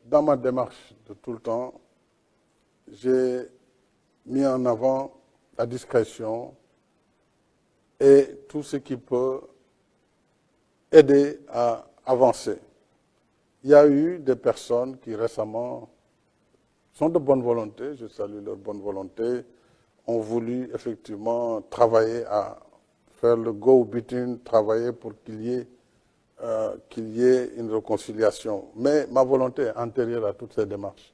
dans ma démarche de tout le temps, j'ai mis en avant la discrétion et tout ce qui peut aider à avancer. Il y a eu des personnes qui récemment sont de bonne volonté, je salue leur bonne volonté, ont voulu effectivement travailler à faire le go-between, travailler pour qu'il y ait une réconciliation. Mais ma volonté est antérieure à toutes ces démarches.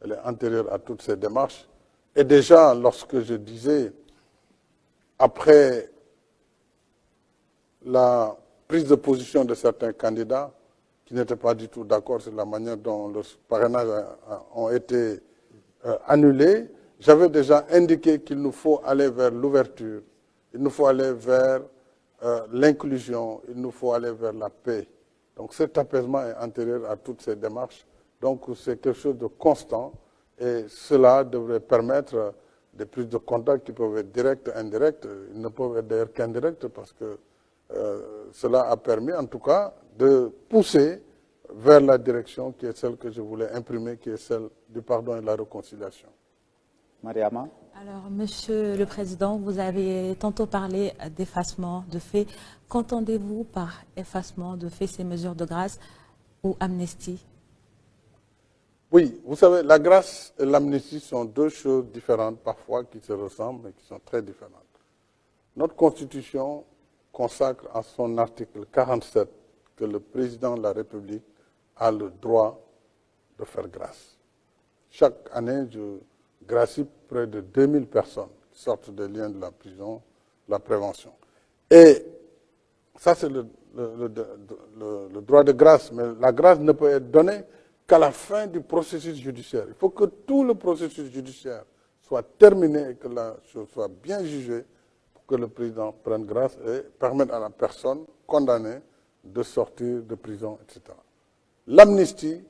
Elle est antérieure à toutes ces démarches. Et déjà, lorsque je disais, après la prise de position de certains candidats qui n'étaient pas du tout d'accord sur la manière dont leurs parrainages ont été annulés, j'avais déjà indiqué qu'il nous faut aller vers l'ouverture, il nous faut aller vers l'inclusion, il nous faut aller vers la paix. Donc cet apaisement est antérieur à toutes ces démarches. Donc c'est quelque chose de constant et cela devrait permettre des prises de contact qui peuvent être directes, indirectes. Ils ne peuvent être d'ailleurs qu'indirectes parce que cela a permis en tout cas de pousser vers la direction qui est celle que je voulais imprimer, qui est celle du pardon et de la réconciliation. Mariama. Alors, Monsieur le Président, vous avez tantôt parlé d'effacement de faits. Qu'entendez-vous par effacement de faits, ces mesures de grâce ou amnistie? Oui, vous savez, la grâce et l'amnistie sont deux choses différentes, parfois qui se ressemblent, mais qui sont très différentes. Notre Constitution consacre en son article 47 que le président de la République a le droit de faire grâce. Chaque année, je gracie près de 2000 personnes qui sortent des liens de la prison, de la prévention. Et ça, c'est le droit de grâce, mais la grâce ne peut être donnée qu'à la fin du processus judiciaire. Il faut que tout le processus judiciaire soit terminé et que la chose soit bien jugée pour que le président prenne grâce et permette à la personne condamnée de sortir de prison, etc. L'amnistie,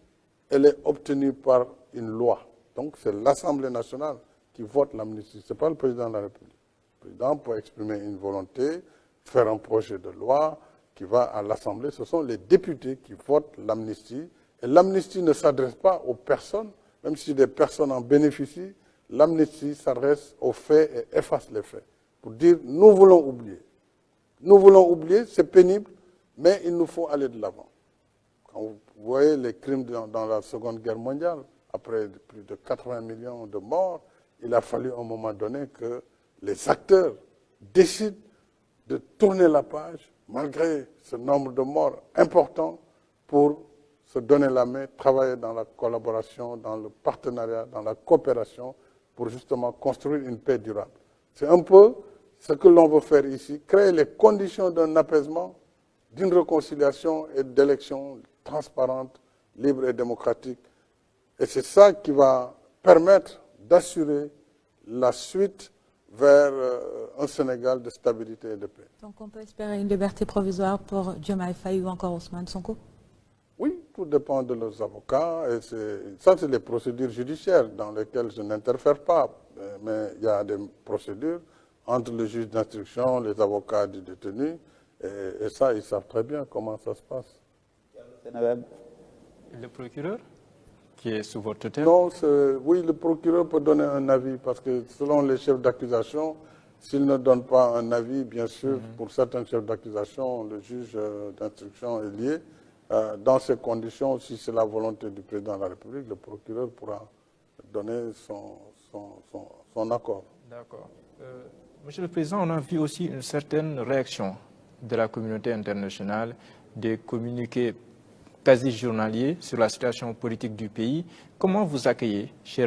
elle est obtenue par une loi. Donc c'est l'Assemblée nationale qui vote l'amnistie, ce n'est pas le président de la République. Le président peut exprimer une volonté, faire un projet de loi qui va à l'Assemblée. Ce sont les députés qui votent l'amnistie. Et l'amnistie ne s'adresse pas aux personnes, même si des personnes en bénéficient. L'amnistie s'adresse aux faits et efface les faits. Pour dire, nous voulons oublier. Nous voulons oublier, c'est pénible, mais il nous faut aller de l'avant. Quand vous voyez les crimes dans la Seconde Guerre mondiale, après plus de 80 millions de morts, il a fallu à un moment donné que les acteurs décident de tourner la page, malgré ce nombre de morts important, pour se donner la main, travailler dans la collaboration, dans le partenariat, dans la coopération, pour justement construire une paix durable. C'est un peu ce que l'on veut faire ici, créer les conditions d'un apaisement, d'une réconciliation et d'élections transparentes, libres et démocratiques. Et c'est ça qui va permettre d'assurer la suite vers un Sénégal de stabilité et de paix. Donc on peut espérer une liberté provisoire pour Diomaye Faye ou encore Ousmane Sonko? Oui, tout dépend de leurs avocats. Et ça, c'est les procédures judiciaires dans lesquelles je n'interfère pas. Mais il y a des procédures entre le juge d'instruction, les avocats du détenu. Et ça, ils savent très bien comment ça se passe. Le procureur qui est sous votre tutelle? Non, oui, le procureur peut donner un avis parce que selon les chefs d'accusation, s'il ne donne pas un avis, bien sûr, pour certains chefs d'accusation, le juge d'instruction est lié. Dans ces conditions, si c'est la volonté du président de la République, le procureur pourra donner son accord. D'accord. Monsieur le Président, on a vu aussi une certaine réaction de la communauté internationale, des communiqués quasi journaliers sur la situation politique du pays. Comment vous accueillez, cher